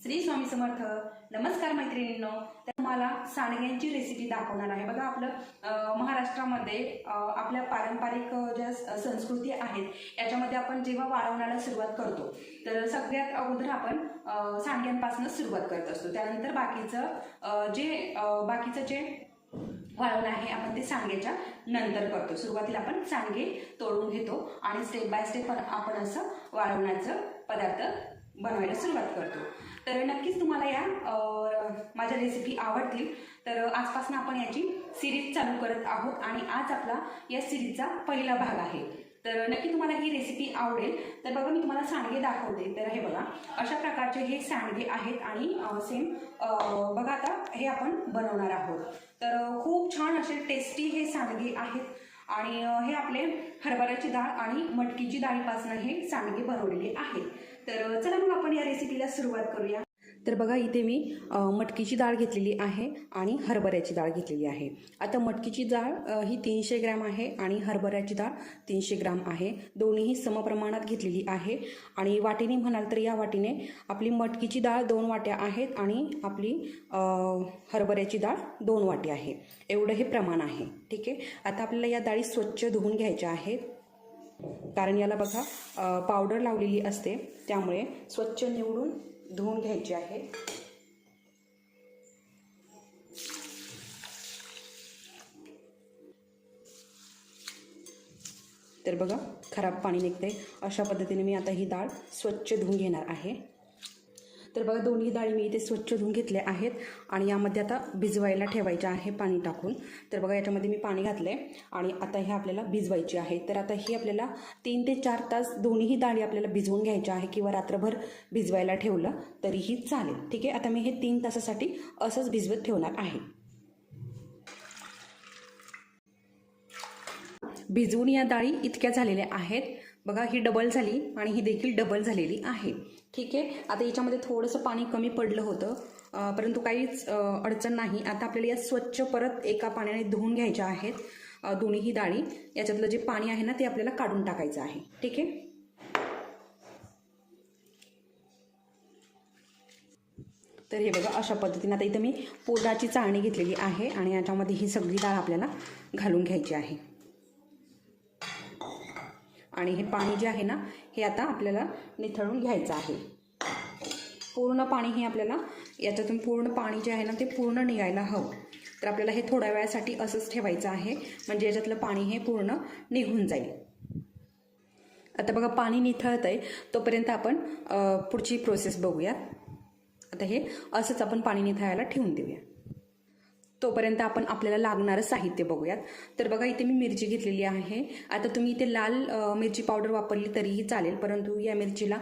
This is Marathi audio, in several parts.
श्री स्वामी समर्थ. नमस्कार मैत्रिणींनो. तर तुम्हाला सांडग्यांची रेसिपी दाखवणार आहे. बघा आपलं महाराष्ट्रामध्ये आपल्या पारंपरिक ज्या संस्कृती आहेत याच्यामध्ये आपण जेव्हा वाळवण्याला सुरुवात करतो तर सगळ्यात अगोदर आपण सांडग्यांपासून सुरुवात करत असतो. त्यानंतर बाकीचं जे वाळवण आहे आपण ते सांडग्याच्या नंतर करतो. सुरुवातीला आपण सांडगे तोडून घेतो आणि स्टेप बाय स्टेप आपण असं वाळवण्याचं पदार्थ बनवायला सुरुवात करतो. तर नक्कीच तुम्हाला या माझ्या रेसिपी आवडतील. तर आजपासून आपण याची सिरीज चालू करत आहोत आणि आज आपला या सिरीजचा पहिला भाग आहे. तर नक्की तुम्हाला ही रेसिपी आवडेल. तर बघा मी तुम्हाला सांडगे दाखवते. तर हे बघा अशा प्रकारचे हे सांडगे आहेत आणि सेम बघा आता हे आपण बनवणार आहोत. तर खूप छान असे टेस्टी हे सांडगे आहेत आणि हे आपले हरभऱ्याची डाळ आणि मटकीची डाळीपासून हे सांडगे बनवलेले आहेत. तर चला मग आपण या रेसिपीला सुरुवात करूया. तर बघा इथे मी मटकीची डाळ घेतलेली आहे आणि हरभऱ्याची डाळ घेतलेली आहे. आता मटकीची डाळ ही 300 ग्रॅम आहे आणि हरभऱ्याची डाळ 300 ग्रॅम आहे. दोन्हीही समप्रमाणात घेतलेली आहे. आणि वाटीने म्हणाल तर या वाटीने आपली मटकीची डाळ 2 वाट्या आहेत आणि आपली हरभऱ्याची डाळ 2 वाटी आहे. एवढं हे प्रमाण आहे. ठीक आहे. आता आपल्याला या डाळी स्वच्छ धुवून घ्यायच्या आहेत, कारण याला बघा पावडर लावलेली असते, त्यामुळे स्वच्छ निवडून धुवून घ्यायची आहे. तर बघा खराब पाणी निघते. अशा पद्धतीने मी आता ही डाळ स्वच्छ धुवून घेणार आहे. तर बघा दोन्ही डाळी मी इथे स्वच्छ धुवून घेतल्या आहेत आणि यामध्ये आता भिजवायला ठेवायच्या आहे पाणी टाकून. तर बघा याच्यामध्ये मी पाणी घातलं आहे आणि आता हे आपल्याला भिजवायची आहे. तर आता ही आपल्याला 3 ते 4 तास दोन्ही डाळी आपल्याला भिजवून घ्यायच्या आहे किंवा रात्रभर भिजवायला ठेवलं तरीही चालेल. ठीक आहे. आता मी हे 3 तासासाठी असंच भिजवत ठेवणार आहे. भिजवून या डाळी इतक्या झालेल्या आहेत. बघा ही डबल झाली आणि ही देखील डबल झालेली आहे. ठीक आहे. आता याच्यामध्ये थोडंसं पाणी कमी पडलं होतं, परंतु काहीच अडचण नाही. आता आपल्याला या स्वच्छ परत एका पाण्याने धुवून घ्यायच्या आहेत दोन्हीही डाळी. याच्यातलं जे पाणी आहे ना ते आपल्याला काढून टाकायचं आहे. ठीक आहे. तर हे बघा अशा पद्धतीने आता इथं मी पोटाची चाळणी घेतलेली आहे आणि याच्यामध्ये ही सगळी डाळ आपल्याला घालून घ्यायची आहे. आणि हे पाणी जे आहे ना हे आता आपल्याला निथळून घ्यायचं आहे. पूर्ण पाणी हे आपल्याला याच्यातून पूर्ण पाणी जे आहे ना ते पूर्ण निघायला हवं. तर आपल्याला हे थोड्या वेळासाठी असंच ठेवायचं आहे, म्हणजे याच्यातलं पाणी हे पूर्ण निघून जाईल. आता बघा पाणी निथळत आहे, तोपर्यंत आपण पुढची प्रोसेस बघूयात. आता हे असंच आपण पाणी निथळायला ठेवून देऊया. तोपर्यंत आपण आपल्याला लागणारं साहित्य बघूयात. तर बघा इथे मी मिरची घेतलेली आहे. आता तुम्ही इथे लाल मिरची पावडर वापरली तरीही चालेल, परंतु या मिरचीला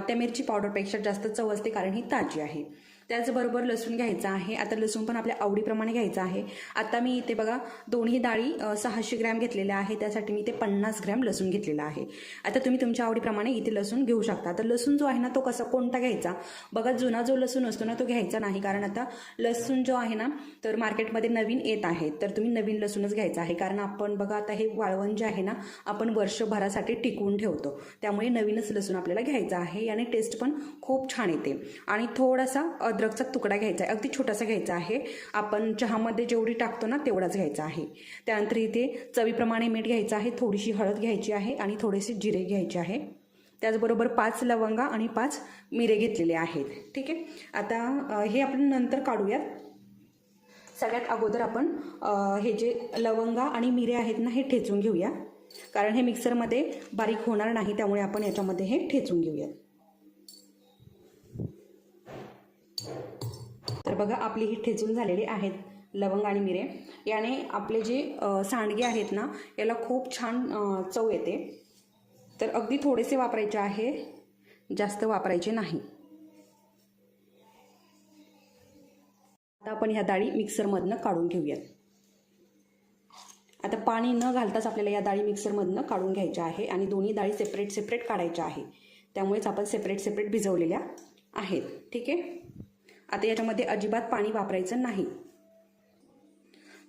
त्या मिरची पावडरपेक्षा जास्त चव असते, कारण ही ताजी आहे. त्याचबरोबर लसूण घ्यायचा आहे. आता लसूण पण आपल्या आवडीप्रमाणे घ्यायचा आहे. आता मी इथे बघा दोन्ही डाळी 600 ग्रॅम घेतलेल्या आहे, त्यासाठी मी इथे 50 ग्रॅम लसूण घेतलेला आहे. आता तुम्ही तुमच्या आवडीप्रमाणे इथे लसूण घेऊ शकता. तर लसूण जो आहे ना तो कोणता घ्यायचा बघा. जुना जो लसूण असतो ना तो घ्यायचा नाही, कारण आता लसूण जो आहे ना तर मार्केटमध्ये नवीन येत आहे. तर तुम्ही नवीन लसूणच घ्यायचा आहे, कारण आपण बघा आता हे वाळवण जे आहे ना आपण वर्षभरासाठी टिकवून ठेवतो, त्यामुळे नवीनच लसूण आपल्याला घ्यायचा आहे. याने टेस्ट पण खूप छान येते. आणि थोडासा अद्रकचा तुकडा घ्यायचा आहे, अगदी छोटासा घ्यायचा आहे. आपण चहामध्ये जेवढी टाकतो ना तेवढाच घ्यायचा आहे. त्यानंतर इथे चवीप्रमाणे मीठ घ्यायचं आहे, थोडीशी हळद घ्यायची आहे आणि थोडेसे जिरे घ्यायचे आहे. त्याचबरोबर 5 लवंगा आणि 5 मिरे घेतलेले आहेत. ठीक आहे. आता हे आपण नंतर काढूयात. सगळ्यात अगोदर आपण हे जे लवंगा आणि मिरे आहेत ना हे ठेचून घेऊया, कारण हे मिक्सरमध्ये बारीक होणार नाही, त्यामुळे आपण याच्यामध्ये हे ठेचून घेऊयात. तर बघा आपली ही ठेचून झालेली आहेत लवंग आणि मिरे. याने आपले जे सांडगे आहेत ना याला खूप छान चव येते. तर अगदी थोडेसे वापरायचे आहे, जास्त वापरायचे नाही. आता आपण ह्या डाळी मिक्सरमधनं काढून घेऊयात. आता पाणी न घालताच आपल्याला या डाळी मिक्सरमधनं काढून घ्यायच्या आहे आणि दोन्ही डाळी सेपरेट काढायच्या आहे. त्यामुळेच आपण सेपरेट भिजवलेल्या आहेत. ठीक आहे. आता याच्यामध्ये अजिबात पाणी वापरायचं नाही.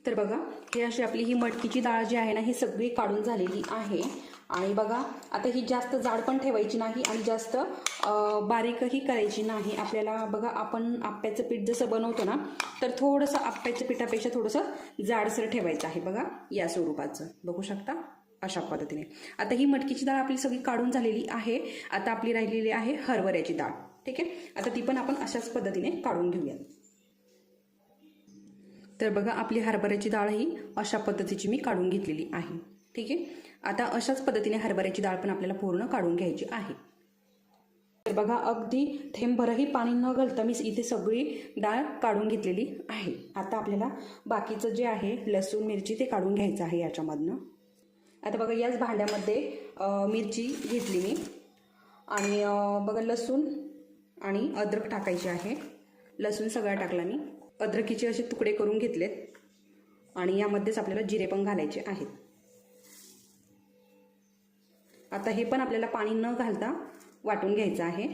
तर बघा हे अशी आपली ही मटकीची डाळ जी आहे ना ही सगळी काढून झालेली आहे आणि बघा आता ही जास्त जाड पण ठेवायची नाही आणि जास्त बारीकही करायची नाही. आपल्याला बघा आपण आप्याचं पीठ जसं बनवतो ना, तर थोडंसं आप्याच्या पिठापेक्षा थोडंसं जाडसर ठेवायचं आहे. बघा या स्वरूपाचं बघू शकता अशा पद्धतीने. आता ही मटकीची डाळ आपली सगळी काढून झालेली आहे. आता आपली राहिलेली आहे हरभऱ्याची डाळ. ठीक आहे, आता ती पण आपण अशाच पद्धतीने काढून घेऊयात. तर बघा आपली हरभऱ्याची डाळ ही अशा पद्धतीची मी काढून घेतलेली आहे. ठीक आहे, आता अशाच पद्धतीने हरभऱ्याची डाळ पण आपल्याला पूर्ण काढून घ्यायची आहे. तर बघा अगदी थेंबभरही पाणी न घालता मी इथे सगळी डाळ काढून घेतलेली आहे. आता आपल्याला बाकीचं जे आहे लसूण मिरची ते काढून घ्यायचं आहे याच्यामधनं. आता बघा याच भांड्यामध्ये मिरची घेतली मी आणि बघा लसूण आणि अद्रक टाकायचे आहे. लसूण सगळा टाकला मी, अद्रकीचे असे तुकडे करून घेतलेत आणि यामध्येच आपल्याला जिरे पण घालायचे आहेत. आता हे पण आपल्याला पाणी न घालता वाटून घ्यायचं आहे.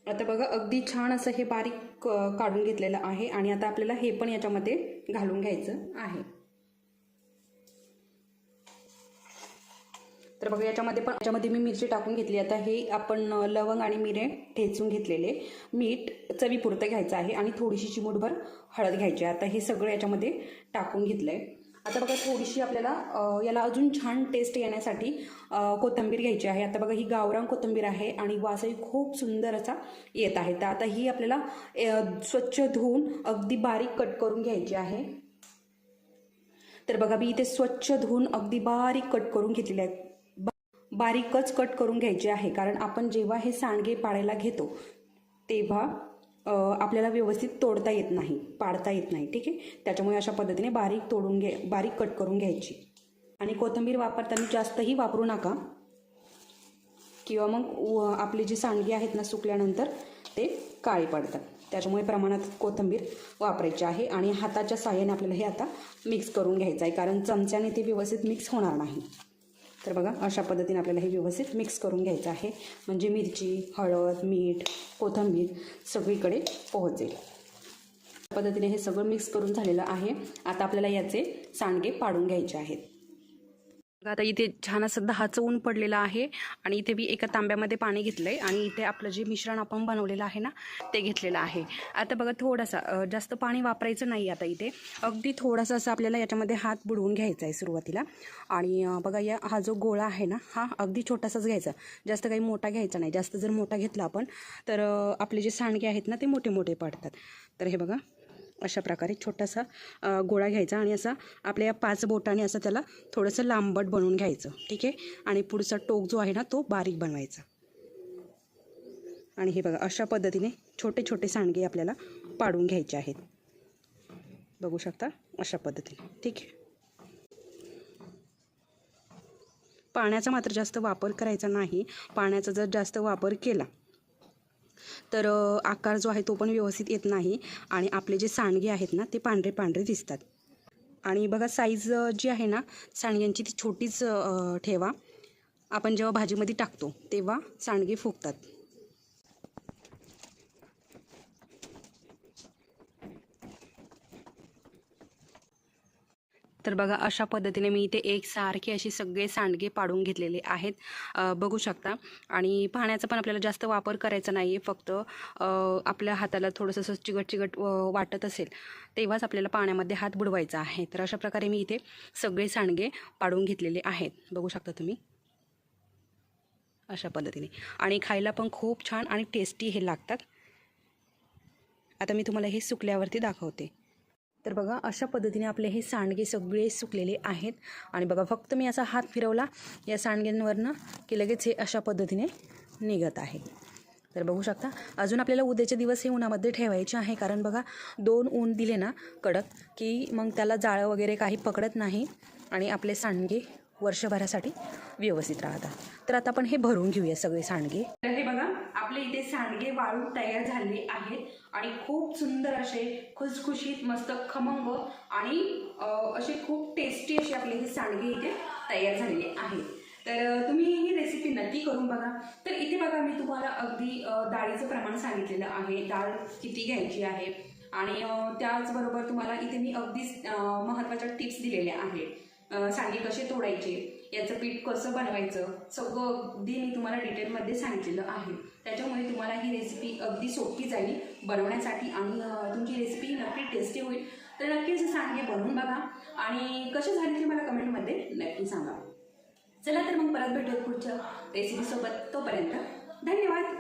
आता बघा अगदी छान असं हे बारीक काढून घेतलेलं आहे आणि आता आपल्याला हे पण याच्यामध्ये घालून घ्यायचं आहे. तर बघा याच्यामध्ये मी मिरची टाकून घेतली. आता हे आपण लवंग आणि मिरे ठेचून घेतलेले, मीठ चवीपुरतं घ्यायचं आहे आणि थोडीशी चिमूटभर हळद घ्यायची. आता हे सगळं याच्यामध्ये टाकून घेतलंय. आता बघा थोडीशी आपल्याला याला अजून छान टेस्ट येण्यासाठी कोथिंबीर घ्यायची आहे. आता बघा ही गावरान कोथिंबीर आहे आणि वासही खूप सुंदर असा येत आहे. तर आता ही आपल्याला स्वच्छ धुवून अगदी बारीक कट करून घ्यायची आहे. तर बघा मी इथे स्वच्छ धुवून अगदी बारीक कट करून घेतलेले आहेत. बारीकच कट करून घ्यायचे आहे, कारण आपण जेव्हा हे सांडगे पाडायला घेतो तेव्हा आपल्याला व्यवस्थित तोडता येत नाही, पाडता येत नाही. ठीक आहे, त्याच्यामुळे अशा पद्धतीने बारीक कट करून घ्यायची. आणि कोथिंबीर वापरताना जास्तही वापरू नका, किंवा मग आपले जे सांडगे आहेत ना सुकल्यानंतर ते काळे पडतात. त्याच्यामुळे प्रमाणात कोथिंबीर वापरायची आहे. आणि हाताच्या साहाय्याने आपल्याला हे आता मिक्स करून घ्यायचं आहे, कारण चमच्याने ते व्यवस्थित मिक्स होणार नाही. तर बघा अशा पद्धतीने आपल्याला हे व्यवस्थित मिक्स करून घ्यायचं आहे, म्हणजे मिरची, हळद, मीठ, कोथिंबीर सगळीकडे पोहोचेल. पद्धतीने हे सगळं मिक्स करून झालेलं आहे. आता आपल्याला याचे सांडगे पाडून घ्यायचे आहेत. आता इथे छान असं 10चं ऊन पडलेलं आहे आणि इथे मी एका तांब्यामध्ये पाणी घेतलंय आणि इथे आपलं जे मिश्रण आपण बनवलेलं आहे ना ते घेतलेलं आहे. आता बघा थोडासा, जास्त पाणी वापरायचं नाही. आता इथे अगदी थोडासा असं आपल्याला याच्यामध्ये हात बुडवून घ्यायचा आहे सुरुवातीला. आणि बघा हा जो गोळा आहे ना हा अगदी छोटासाच घ्यायचा, जास्त काही मोठा घ्यायचा नाही. जास्त जर मोठा घेतला आपण तर आपले जे सांडगे आहेत ना ते मोठे मोठे पडतात. तर हे बघा अशा प्रकारे छोटासा गोळा घ्यायचा आणि असा आपल्या 5 बोटाने असं त्याला थोडंसं लांबट बनवून घ्यायचं. ठीक आहे, आणि पुढचा टोक जो आहे ना तो बारीक बनवायचा. आणि हे बघा अशा पद्धतीने छोटे छोटे सांडगे आपल्याला पाडून घ्यायचे आहेत. बघू शकता अशा पद्धतीने. ठीक आहे, पाण्याचा मात्र जास्त वापर करायचा नाही. पाण्याचा जर जास्त वापर केला तर आकार जो आहे तो पण व्यवस्थित येत नाही आणि आपले जे सांडगे आहेत ना ते पांढरे पांढरे दिसतात. आणि बघा साईज जी आहे ना सांडग्यांची ती छोटीच ठेवा. आपण जेव्हा भाजीमध्ये टाकतो तेव्हा सांडगे फुगतात. तर बघा अशा पद्धतीने मी इथे एकसारखे असे सगळे सांडगे पाडून घेतलेले आहेत. बघू शकता. आणि पाण्याचा पण आपल्याला जास्त वापर करायचा नाही आहे. फक्त आपल्या हाताला थोडंसं असं चिकट चिकट वाटत असेल तेव्हाच आपल्याला पाण्यामध्ये हात बुडवायचा आहे. तर अशा प्रकारे मी इथे सगळे सांडगे पाडून घेतलेले आहेत. बघू शकता तुम्ही अशा पद्धतीने. आणि खायला पण खूप छान आणि टेस्टी हे लागतात. आता मी तुम्हाला हे सुकल्यावरती दाखवते. तर बघा अशा पद्धतीने आपले हे सांडगे सगळे सुकलेले आहेत. आणि बघा फक्त मी असा हात फिरवला या सांडग्यांवरनं की लगेच हे अशा पद्धतीने निघत आहे. तर बघू शकता. अजून आपल्याला उद्याचे दिवस हे उन्हामध्ये ठेवायचे आहे, कारण बघा 2 ऊन दिले ना कडक की मग त्याला जाळं वगैरे काही पकडत नाही आणि आपले सांडगे वर्षभरासाठी व्यवस्थित राहतात. तर आता आपण हे भरून घेऊया सगळे सांडगे. तर हे बघा आपले इथे सांडगे वाळून तयार झाले आहेत आणि खूप सुंदर असे खुसखुशीत मस्त खमंग आणि असे खूप टेस्टी असे आपले हे सांडगे इथे तयार झालेले आहेत. तर तुम्ही ही रेसिपी नक्की करून बघा. तर इथे बघा मी तुम्हाला अगदी डाळीचं प्रमाण सांगितलेलं आहे, डाळ किती घ्यायची आहे आणि त्याचबरोबर तुम्हाला इथे मी अगदीच महत्त्वाच्या टिप्स दिलेल्या आहेत. सांडगे कसे तोडायचे, याचं पीठ कसं बनवायचं, सगळं अगदी मी तुम्हाला डिटेलमध्ये सांगितलेलं आहे. त्याच्यामुळे तुम्हाला ही रेसिपी अगदी सोपी जाईल बनवण्यासाठी आणि तुमची रेसिपी नक्की टेस्टी होईल. तर नक्कीच सांडगे बनवून बघा आणि कसे झाले ते मला कमेंटमध्ये नक्की सांगा. चला तर मग परत भेटूयात पुढच्या रेसिपीसोबत. तोपर्यंत धन्यवाद.